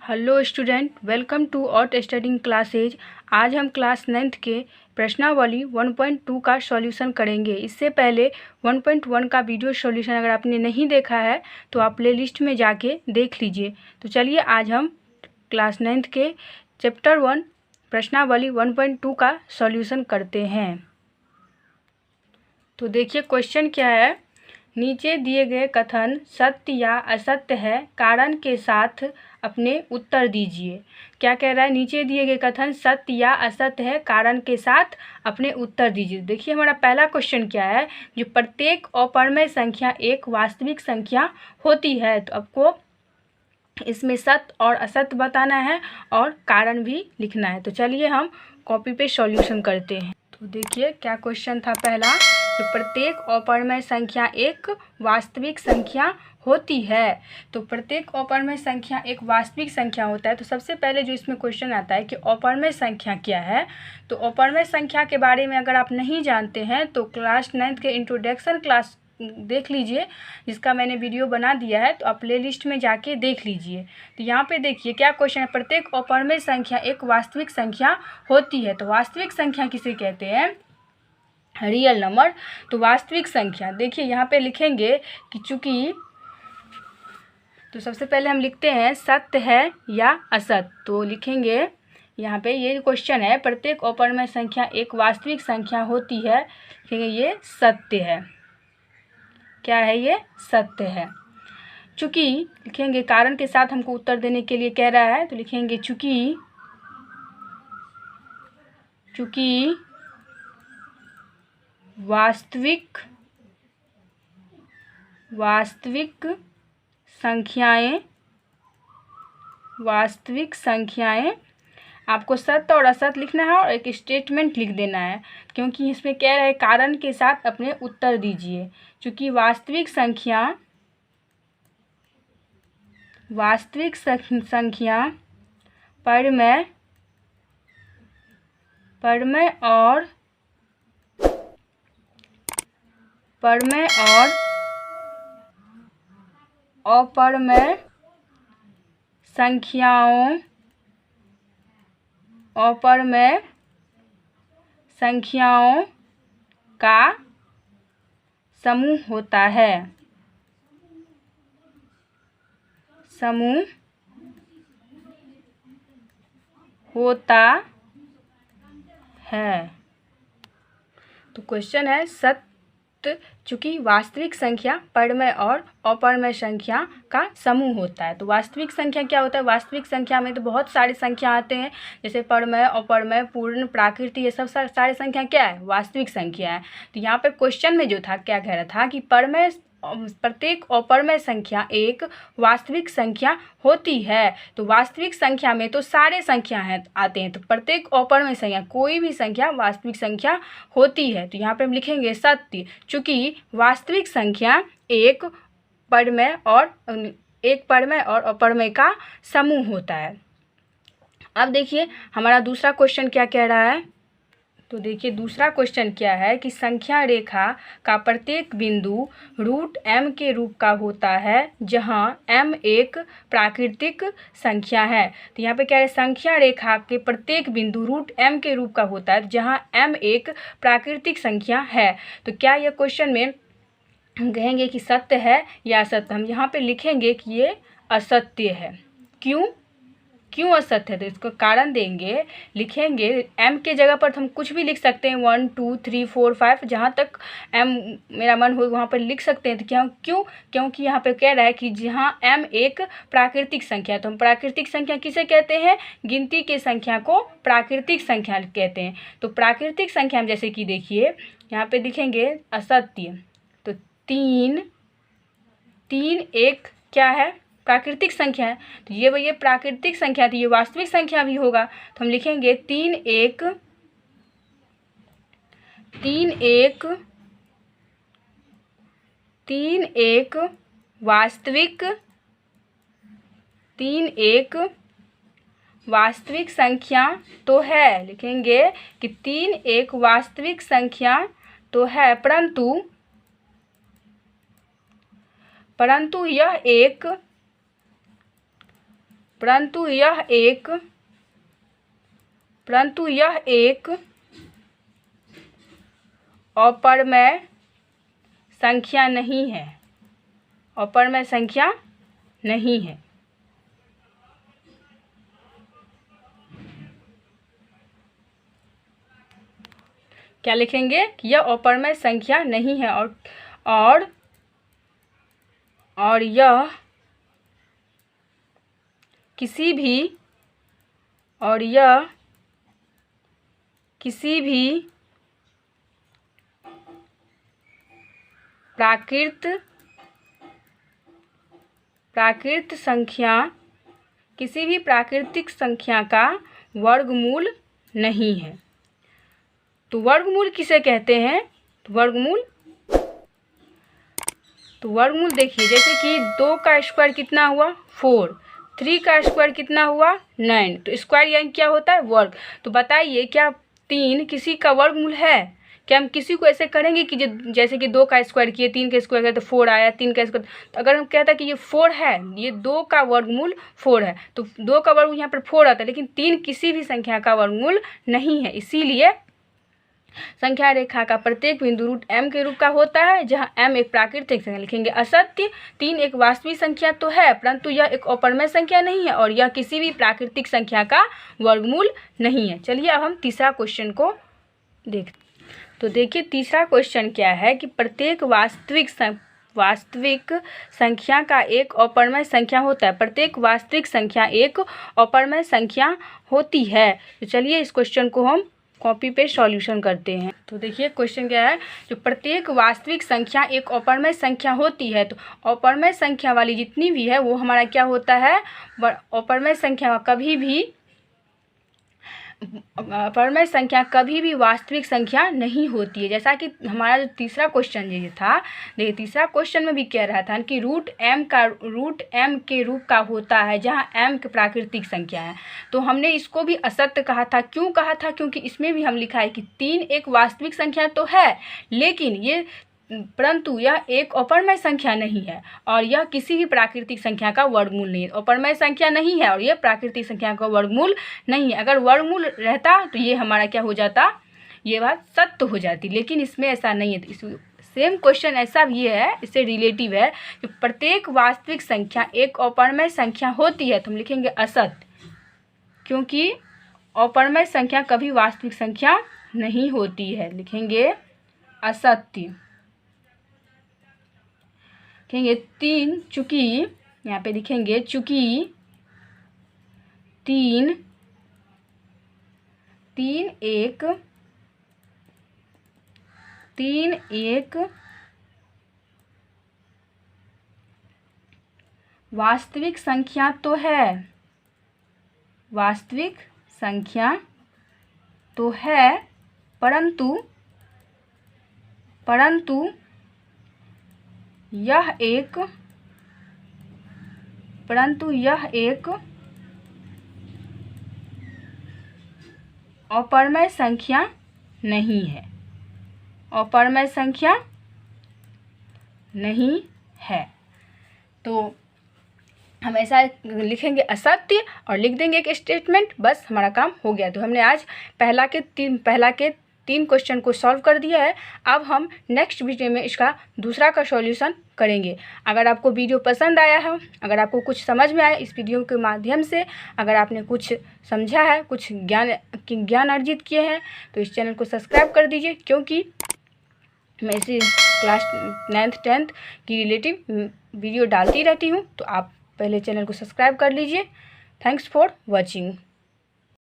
Hello student, welcome to out studying classes. आज हम class 9th के प्रश्नावली 1.2 का सॉल्यूशन करेंगे। इससे पहले 1.1 का वीडियो सॉल्यूशन अगर आपने नहीं देखा है तो आप प्लेलिस्ट में जाके देख लीजिए। तो चलिए आज हम क्लास 9th के चैप्टर 1 प्रश्नावली 1.2 का सॉल्यूशन करते हैं। तो देखिए क्वेश्चन क्या है। नीचे दिए गए कथन सत्य या असत्य है, कारण के साथ अपने उत्तर दीजिए। क्या कह रहा है? नीचे दिए गए कथन सत्य या असत्य है, कारण के साथ अपने उत्तर दीजिए। देखिए हमारा पहला क्वेश्चन क्या है, जो प्रत्येक अपरमेय संख्या एक वास्तविक संख्या होती है। तो आपको इसमें सत्य और असत्य बताना है और कारण भी लिखना है। तो चलिए हम कॉपी पे सॉल्यूशन करते हैं। तो देखिए क्या क्वेश्चन था पहला, जो प्रत्येक अपरमेय संख्या एक वास्तविक संख्या होती है। तो प्रत्येक अपरमेय संख्या एक वास्तविक संख्या होता है। तो सबसे पहले जो इसमें क्वेश्चन आता है कि अपरमेय संख्या क्या है। तो अपरमेय संख्या के बारे में अगर आप नहीं जानते हैं तो क्लास 9th के इंट्रोडक्शन क्लास देख लीजिए, जिसका मैंने वीडियो बना दिया है, तो आप प्ले लिस्ट में जाके देख लीजिए। तो यहाँ पे देखिए क्या क्वेश्चन है, प्रत्येक अपरमेय संख्या एक वास्तविक संख्या होती है। तो वास्तविक संख्या किसे कहते हैं? Real number. तो वास्तविक संख्या देखिए यहाँ पे लिखेंगे कि चूंकि, तो सबसे पहले हम लिखते हैं सत्य है या असत्य। तो लिखेंगे यहाँ पे, ये क्वेश्चन है प्रत्येक अपरमेय संख्या एक वास्तविक संख्या होती है, लिखेंगे ये सत्य है। क्या है? ये सत्य है। चूंकि लिखेंगे कारण के साथ हमको उत्तर देने के लिए कह रहा है, तो लिखेंगे चूंकि वास्तविक संख्याएं आपको सत्य और असत्य लिखना है और एक स्टेटमेंट लिख देना है, क्योंकि इसमें कह रहे हैं कारण के साथ अपने उत्तर दीजिए। चूंकि वास्तविक संख्या परमेय और अपरमेय संख्याओं का समूह होता है। तो क्वेश्चन है सत्य चूंकि वास्तविक संख्या परमेय और अपरमेय संख्या का समूह होता है। तो वास्तविक संख्या क्या होता है? वास्तविक संख्या में तो बहुत सारी संख्या आते हैं, जैसे परमेय, अपरमेय, पूर्ण, प्राकृतिक, ये सब सारी संख्या क्या है? वास्तविक संख्या है। तो यहाँ पे क्वेश्चन में जो था क्या कह रहा था कि प्रत्येक अपरमेय संख्या एक वास्तविक संख्या होती है। तो वास्तविक संख्या में तो सारे संख्या आते हैं, तो प्रत्येक अपरमेय संख्या कोई भी संख्या वास्तविक संख्या होती है। तो यहाँ पे हम लिखेंगे सत्य, चूंकि वास्तविक संख्या एक परमेय और अपरमेय का समूह होता है। अब देखिए हमारा दूसरा क्वेश्चन क्या कह रहा है। तो देखिए दूसरा क्वेश्चन क्या है कि संख्या रेखा का प्रत्येक बिंदु √m के रूप का होता है, जहां m एक प्राकृतिक संख्या है। तो यहाँ पे क्या है, संख्या रेखा के प्रत्येक बिंदु √m के रूप का होता है, जहां m एक प्राकृतिक संख्या है। तो क्या यह क्वेश्चन में हम कहेंगे कि सत्य है या असत्य? हम यहाँ पे लिखेंगे कि ये असत्य है। क्यों असत्य है? तो इसको कारण देंगे, लिखेंगे m के जगह पर हम कुछ भी लिख सकते हैं, 1 2 3 4 5, जहाँ तक m मेरा मन हो वहाँ पर लिख सकते हैं। तो क्योंकि यहाँ पे कह रहा है कि जहाँ m एक प्राकृतिक संख्या है। तो हम प्राकृतिक संख्या किसे कहते हैं? गिनती के संख्या को प्राकृतिक संख्या कहते हैं। तो प्राकृतिक संख्या हम जैसे कि देखिए यहाँ पे लिखेंगे असत्य। तो 3 एक क्या है? प्राकृतिक संख्या है। तो ये प्राकृतिक संख्या थी, ये वास्तविक संख्या भी होगा। तो हम लिखेंगे 3 एक वास्तविक संख्या तो है। लिखेंगे कि 3 एक वास्तविक संख्या तो है, परंतु यह एक परंतु यह एक अपरमेय संख्या नहीं है। अपरमेय संख्या नहीं है। क्या लिखेंगे कि यह अपरमेय संख्या नहीं है और यह किसी भी प्राकृतिक संख्या का वर्गमूल नहीं है। तो वर्गमूल किसे कहते हैं? तो वर्गमूल देखिए, जैसे कि 2 का स्क्वायर कितना हुआ 4, 3 का स्क्वायर कितना हुआ 9। तो स्क्वायर यानी क्या होता है? वर्ग। तो बताइए क्या 3 किसी का वर्गमूल है? क्या हम किसी को ऐसे करेंगे कि जैसे कि 2 का स्क्वायर किए, 3 का स्क्वायर किया तो 4 आया, 3 का स्क्वायर। तो अगर हम कहता कि ये 4 है, ये 2 का वर्गमूल 4 है, तो 2 का वर्गमूल यहाँ पर 4 आता है, लेकिन 3 किसी भी संख्या का वर्गमूल नहीं है। इसीलिए संख्या रेखा का प्रत्येक बिंदु रूट m के रूप का होता है, जहां m एक प्राकृतिक संख्या। लिखेंगे असत्य। 3 एक वास्तविक संख्या तो है, परंतु यह एक अपरमेय संख्या नहीं है और यह किसी भी प्राकृतिक संख्या का वर्गमूल नहीं है। चलिए अब हम तीसरा क्वेश्चन को देखते। तो देखिए तीसरा क्वेश्चन क्या है कि प्रत्येक वास्तविक संख्या का एक अपरमेय संख्या होता है। प्रत्येक वास्तविक संख्या एक अपरमेय संख्या होती है। तो चलिए इस क्वेश्चन को हम कॉपी पे सॉल्यूशन करते हैं। तो देखिए क्वेश्चन क्या है, जो प्रत्येक वास्तविक संख्या एक अपरमेय संख्या होती है। तो अपरमेय संख्या वाली जितनी भी है वो हमारा क्या होता है? अपरमेय संख्या कभी भी वास्तविक संख्या नहीं होती है। जैसा कि हमारा जो तीसरा क्वेश्चन ये था, देखिए तीसरा क्वेश्चन में भी कह रहा था कि रूट m के रूप का होता है, जहां m की प्राकृतिक संख्या है। तो हमने इसको भी असत्य कहा था। क्यों कहा था? क्योंकि इसमें भी हम लिखा है कि 3 एक वास्तविक संख्या तो है, लेकिन परंतु यह एक अपरमेय संख्या नहीं है और यह किसी भी प्राकृतिक संख्या का वर्गमूल नहीं है। अपरमेय संख्या नहीं है और यह प्राकृतिक संख्या का वर्गमूल नहीं है। अगर वर्गमूल रहता तो ये हमारा क्या हो जाता? ये बात सत्य हो जाती, लेकिन इसमें ऐसा नहीं है। सेम क्वेश्चन ऐसा भी है, इससे रिलेटिव है कि प्रत्येक वास्तविक संख्या एक अपरमेय संख्या होती है। तो हम लिखेंगे असत्य, क्योंकि अपरमेय संख्या कभी वास्तविक संख्या नहीं होती है। लिखेंगे असत्य। लिखेंगे 3, चूंकि यहाँ पे लिखेंगे चूंकि 3 एक वास्तविक संख्या तो है, वास्तविक संख्या तो है, परंतु यह एक अपरमेय संख्या नहीं है। अपरमेय संख्या नहीं है। तो हम ऐसा लिखेंगे असत्य और लिख देंगे एक स्टेटमेंट, बस हमारा काम हो गया। तो हमने आज पहला के 3 क्वेश्चन को सॉल्व कर दिया है। अब हम नेक्स्ट वीडियो में इसका दूसरा का सॉल्यूशन करेंगे। अगर आपको वीडियो पसंद आया है, अगर आपको कुछ समझ में आया इस वीडियो के माध्यम से, अगर आपने कुछ समझा है, कुछ ज्ञान अर्जित किए हैं, तो इस चैनल को सब्सक्राइब कर दीजिए, क्योंकि मैं इसी क्लास 9th 10th की रिलेटिव वीडियो डालती रहती हूँ। तो आप पहले चैनल को सब्सक्राइब कर लीजिए। Thanks for watching.